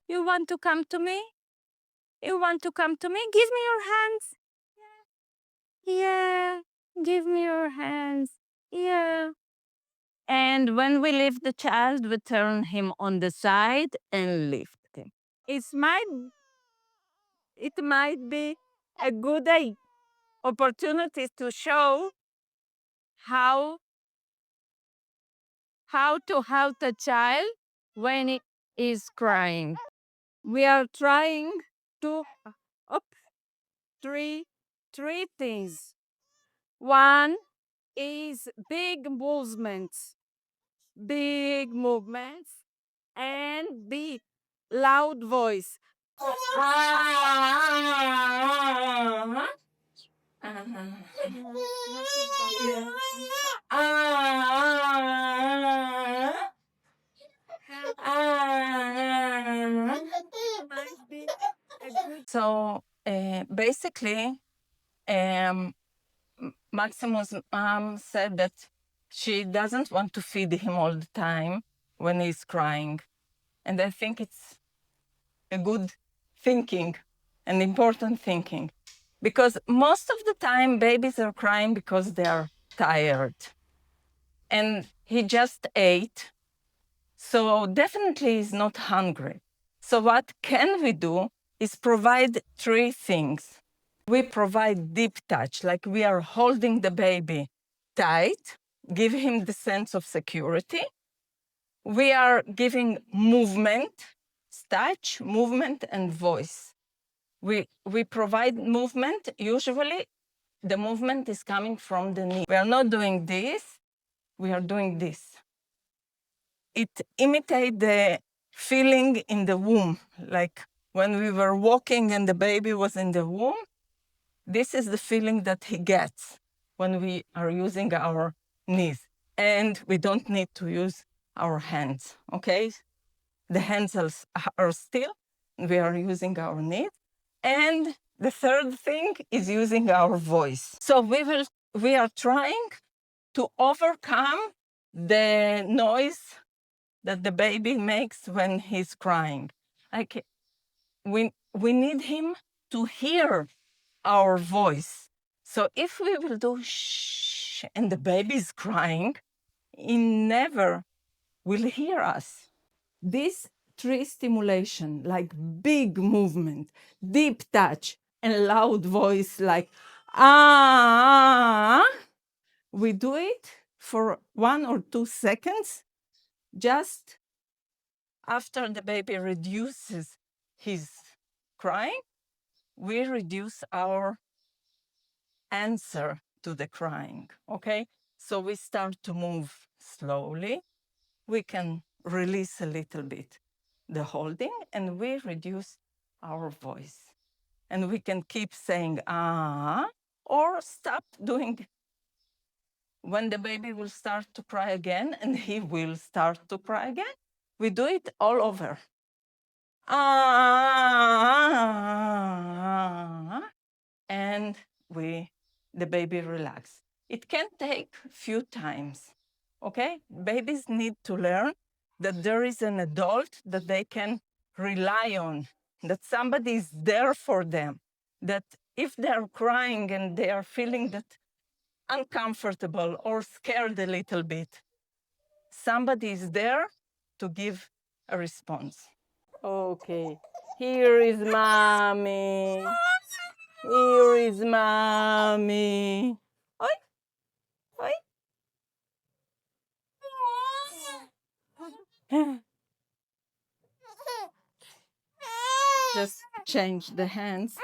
You want to come to me? You want to come to me? Give me your hands. Yeah. Give me your hands. Yeah. And when we lift the child, we turn him on the side and lift him. It might be a good opportunity to show how to help the child when it is crying. We are trying to up three things. One is big movements, and big loud voice. So basically, Maximus' mom said that she doesn't want to feed him all the time when he's crying. And I think it's a good thinking, an important thinking. Because most of the time, babies are crying because they are tired. And he just ate, so definitely he's not hungry. So what can we do is provide three things. We provide deep touch, like we are holding the baby tight, give him the sense of security. We are giving movement, touch, movement, and voice. We provide movement. Usually, the movement is coming from the knee. We are not doing this, we are doing this. It imitates the feeling in the womb, like when we were walking and the baby was in the womb. This is the feeling that he gets when we are using our knees. And we don't need to use our hands, okay? The hands are still, we are using our knees. And the third thing is using our voice. So we are trying to overcome the noise that the baby makes when he's crying. Like we need him to hear our voice. So if we will do shh and the baby is crying, he never will hear us. This three stimulation, like big movement, deep touch, and loud voice, like ah, we do it for 1 or 2 seconds, just after the baby reduces his crying, we reduce our answer to the crying, okay? So we start to move slowly. We can release a little bit the holding and we reduce our voice. And we can keep saying, ah, or stop doing. When the baby will start to cry again, and he will start to cry again, we do it all over. Ah, and the baby relax. It can take a few times, okay? Babies need to learn that there is an adult that they can rely on, that somebody is there for them, that if they're crying and they are feeling that uncomfortable or scared a little bit, somebody is there to give a response. Okay, here is mommy. Here is mommy. Oi, oi. Just change the hands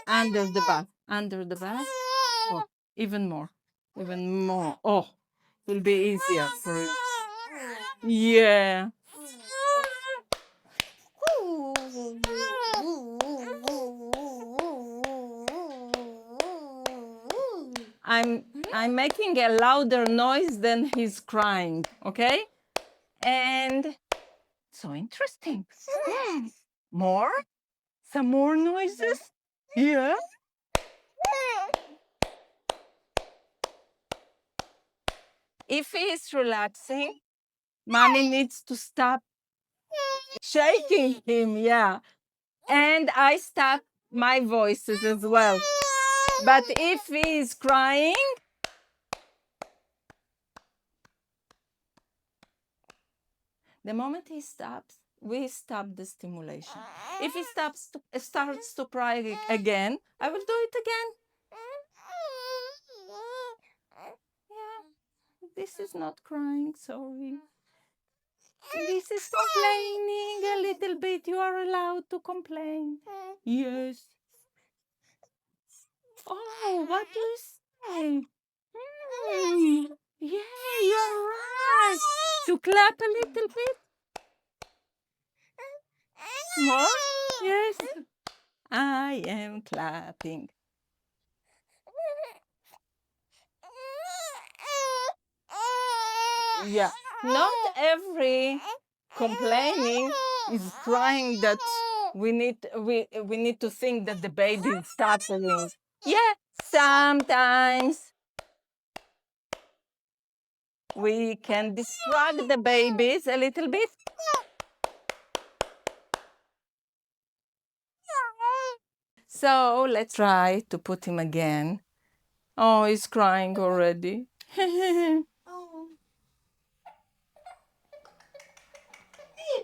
under the back. Under the back. Oh, even more. Even more. Oh, it will be easier for you. Yeah. I'm making a louder noise than he's crying, okay? And so interesting. More? Some more noises? Yeah. If he is relaxing, mommy needs to stop shaking him, yeah. And I stop my voices as well. But if he is crying, the moment he stops, we stop the stimulation. If he starts to cry again, I will do it again. Yeah, this is not crying, sorry. This is complaining a little bit. You are allowed to complain. Yes. Oh, what do you say? Yeah, you're right. To clap a little bit. More? Yes. I am clapping. Yeah. Not every complaining is crying that we need to think that the baby is suffering. Yeah, sometimes we can distract the babies a little bit. So let's try to put him again. Oh, he's crying already.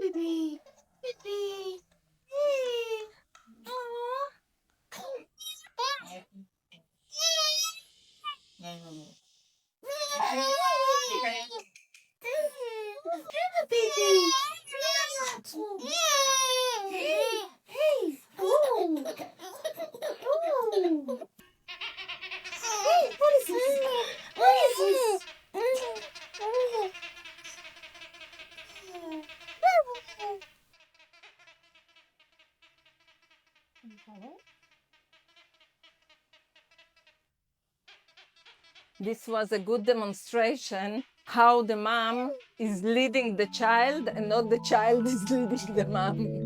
Baby, baby. This was a good demonstration how the mom is leading the child and not the child is leading the mom.